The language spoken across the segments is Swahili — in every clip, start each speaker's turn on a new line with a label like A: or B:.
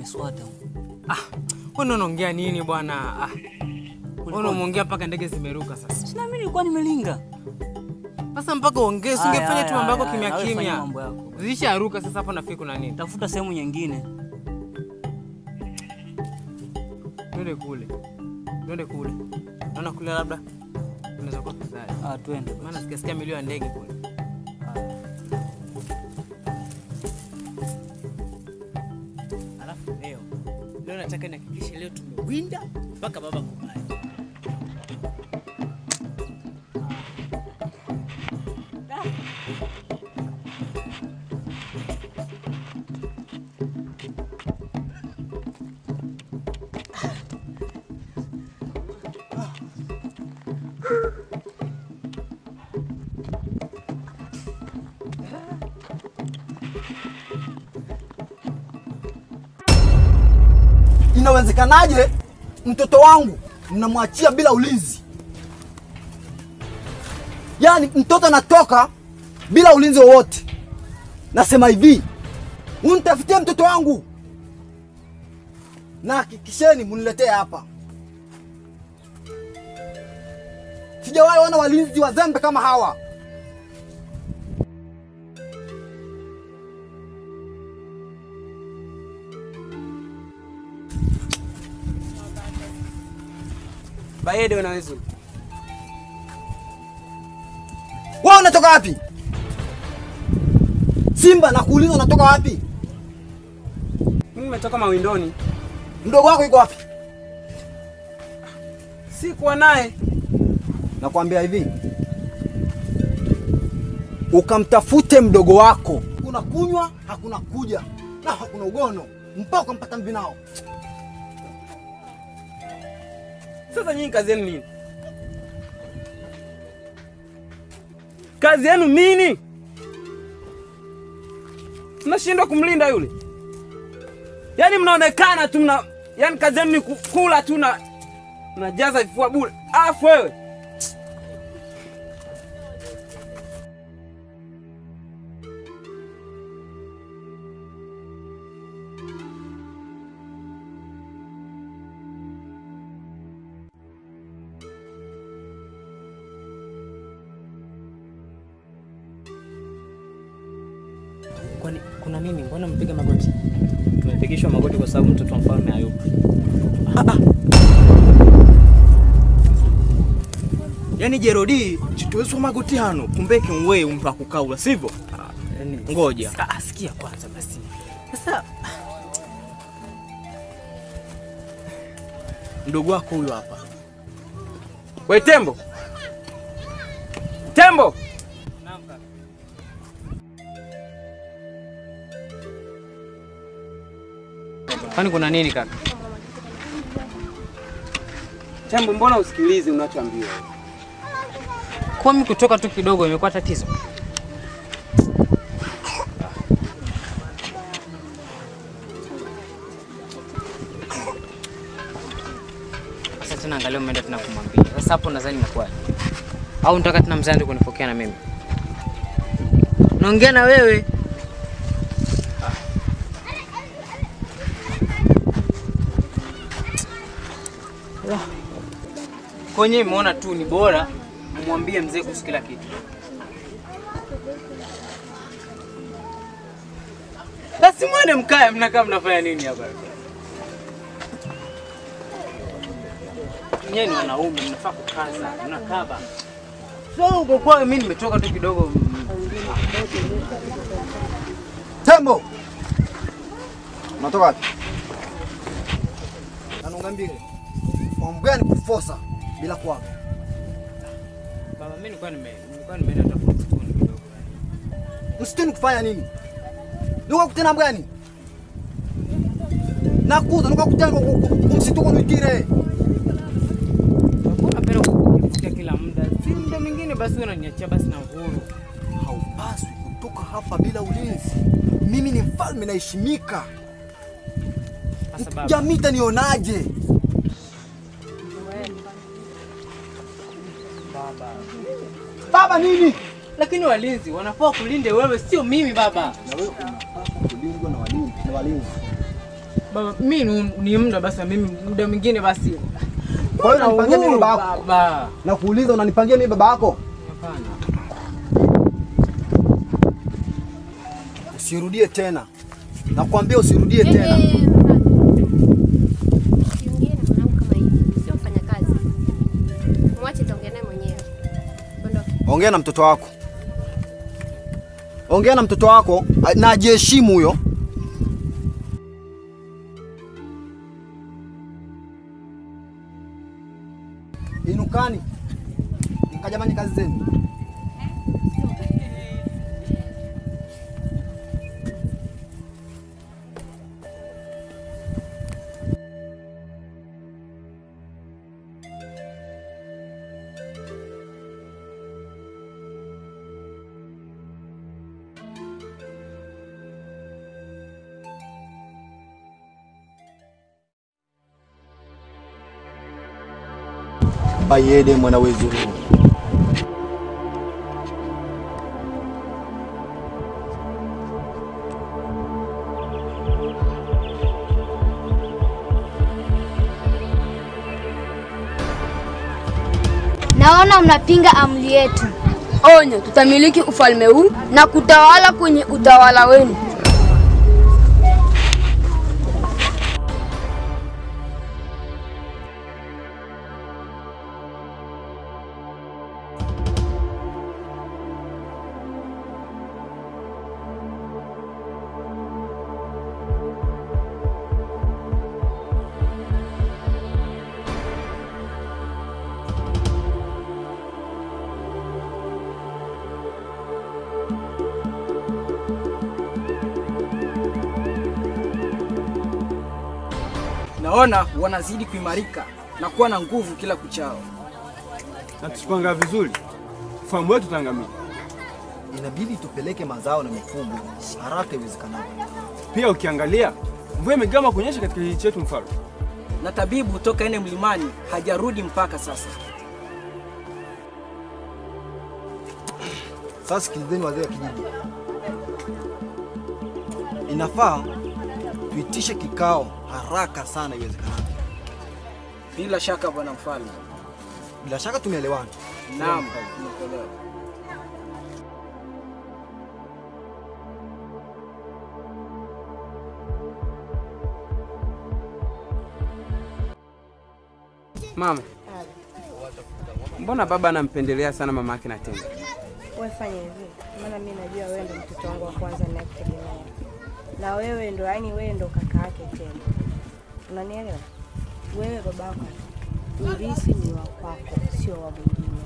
A: miswata.
B: Wewe unaongea nini bwana? Wewe unaongea mpaka ndege zimeruka sasa.
A: Sina mimi nilikuwa nimelinga.
B: Sasa mpaka ongea, usingefanya tu mambo yako kimya kimya. Zilisharuka sasa hapo nafikiri kuna nini?
A: Tafuta sehemu nyingine.
B: Twende kule. Naona kule labda unaweza kuwa pesa.
A: Twende.
B: Maana sikia milio ya ndege kule. Alafu leo nataka nihakikishe leo tumewinda mpaka baba kubaya.
C: Inawezekanaje mtoto wangu mnamwachia bila ulinzi? Yaani mtoto anatoka bila ulinzi wowote. Nasema hivi, unitafutie mtoto wangu na hakikisheni mniletee hapa. Sijawahi ona walinzi wazembe kama hawa.
B: Baede unaweza.
C: Wewe unatoka wapi? Simba nakuuliza unatoka wapi?
B: Mimi nimetoka mawindoni.
C: Mdogo wako yuko wapi?
B: Sikuwa naye.
C: Nakwambia hivi, ukamtafute mdogo wako. Kuna kunywa, hakuna kuja, na hakuna ugono mpaka ukampata mvinao.
B: Sasa nyinyi kazi yenu nini? Kazi yenu nini? Tunashindwa kumlinda yule. Yaani mnaonekana tu yaani kazi yenu ni kula tu na mnajaza vifua bure. Afu wewe. Kwani kuna nini? Mbona mpiga magoti?
A: Tumepigishwa magoti kwa sababu mtoto wa mfalme hayupo.
D: Yaani Jerodi chitoweswa magoti hano kumbeke mwe umpa kukaula sivyo? Ngoja.
B: Sikia kwanza basi. Sasa
D: mdogo wako huyo hapa.
B: Wewe Tembo. Tembo.
A: Naam kaka.
B: Kwani kuna nini kaka? Tembo, mbona usikilize unachoambiwa? Kwa mimi kutoka tu kidogo imekuwa tatizo. Sasa tena angalia umeenda tena kumwambia. Sasa hapo nadhani inakuwa. Au unataka tena mzee kunipokea na mimi? Naongea na wewe. Kwenye umeona tu ni bora umwambie mzee kuhusu kila kitu. Basi mwone mkae mnakaa mnafanya nini hapa? Nyinyi ni wanaume mnafaa kukaza, mnakaba. So uko kwa mimi nimetoka tu kidogo.
C: Tembo. Unatoka wapi? Anongambie. Mambo gani kufosa bila kuaga?
B: Baba mimi nilikuwa nimeenda tafuta msituni kidogo.
C: Msituni kufanya nini? Ndio kutena gani? Nakuza ndio kutena msituni mwingine.
B: Mbona pera kufikia kila muda? Si muda mwingine basi unaniachia basi na uhuru.
C: Haupaswi kutoka hapa bila ulinzi. Mimi ni mfalme naheshimika.
B: Sasa baba.
C: Jamii itanionaje? Baba nini?
B: Lakini walinzi wanafaa kulinde wewe, sio mimi baba.
C: Na wewe unafaa kulindwa na walinzi.
B: Baba, mimi ni muda basi, mimi muda mwingine basi.
C: Kwa hiyo unanipangia mimi baba yako?
B: Baba.
C: Na kuuliza unanipangia mimi baba yako?
B: Hapana.
C: Usirudie tena. Nakwambia usirudie tena.
E: Usiongee na mwanangu kama hivi. Sio mfanya kazi. Mwache taongea naye mwenyewe. Ondoka.
C: Ongea na mtoto wako. Ongea na mtoto wako na ajiheshimu huyo. Inukani. Mkajamani kazi zenu. Bayede mwana wezuru.
F: Naona mnapinga amri yetu.
G: Onyo, tutamiliki ufalme huu na kutawala kwenye utawala wenu.
B: Naona wanazidi kuimarika na kuwa na nguvu kila kuchao.
H: Na tusipanga vizuri, ufahamu wetu utaangamia.
C: Inabidi tupeleke mazao na mifugo haraka iwezekanavyo.
H: Pia ukiangalia, mvua imegoma kunyesha katika kijiji chetu mfalme.
B: Na tabibu toka ene mlimani hajarudi mpaka sasa.
C: Sasa sikilizeni wazee wa kijiji. Inafaa tuitishe kikao haraka sana iwezekanavyo.
B: Bila shaka bwana mfalme.
C: Bila shaka tumeelewana.
B: Naam, nimekuelewa. Mama. Mbona baba anampendelea sana mama yake na Tenga?
I: Wewe fanya hivi. Maana mimi najua wewe ndo mtoto wangu wa kwanza ninayetegemea. Na wewe ndo wewe ndo kaka yake tena. Unanielewa? Wewe babako urithi ni wa kwako, sio wa mwingine.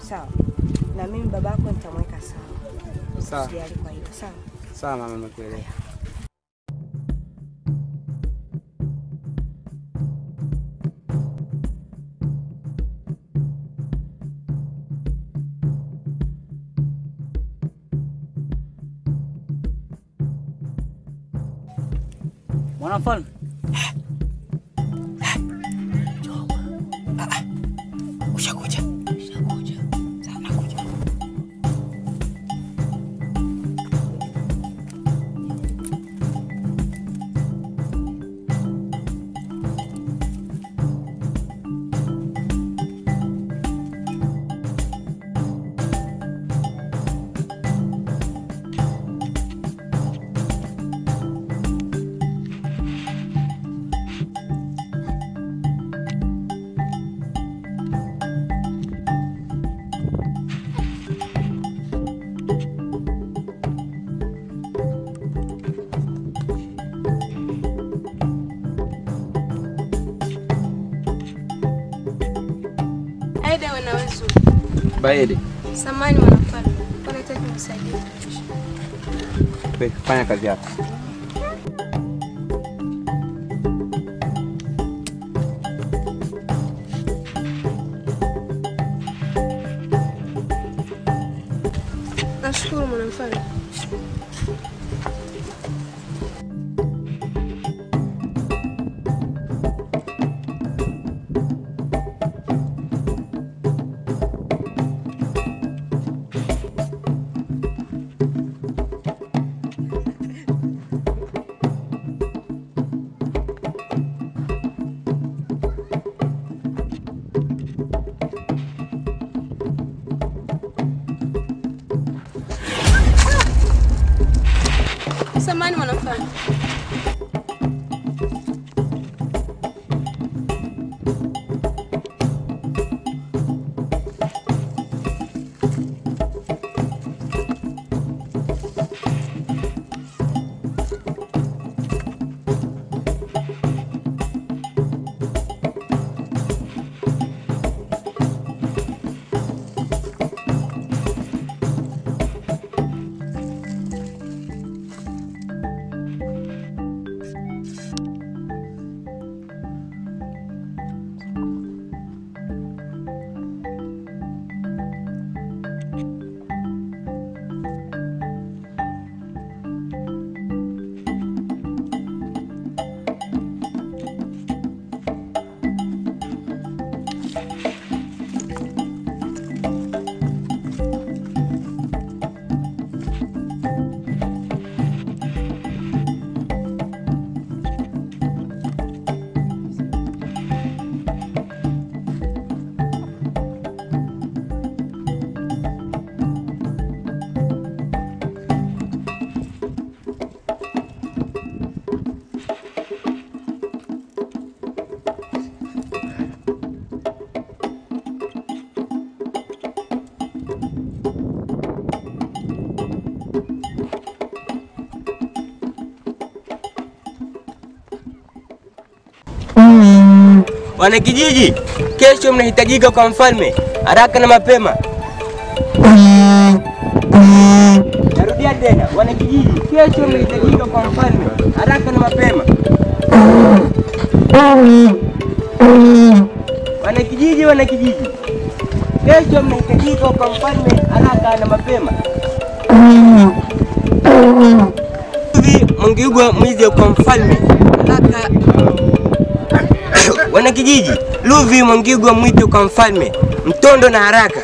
I: Sawa? Na mimi babako nitamweka sawa.
B: Sawa.
I: Usijali kwa hiyo, sawa?
B: Sawa mama, nimekuelewa.
A: Mwanamfalme.
C: Ushakuja. Sana kuja.
E: Aida wanaweza.
B: Bayede,
E: Samani mwanafalme. Unahitaji msaada.
B: fanya kazi yako.
E: Nashukuru mwanafalme.
J: Wanakijiji, kesho mnahitajika kwa mfalme, haraka na mapema. Narudia tena, wanakijiji, kesho mnahitajika kwa mfalme, haraka na mapema. Wanakijiji, kesho mnahitajika kwa mfalme, haraka na mapema. Luvi Mwangigwa mwizi kwa mfalme, haraka. Wanakijiji, Luvi Mwangigwa mwito kwa mfalme, mtondo na haraka.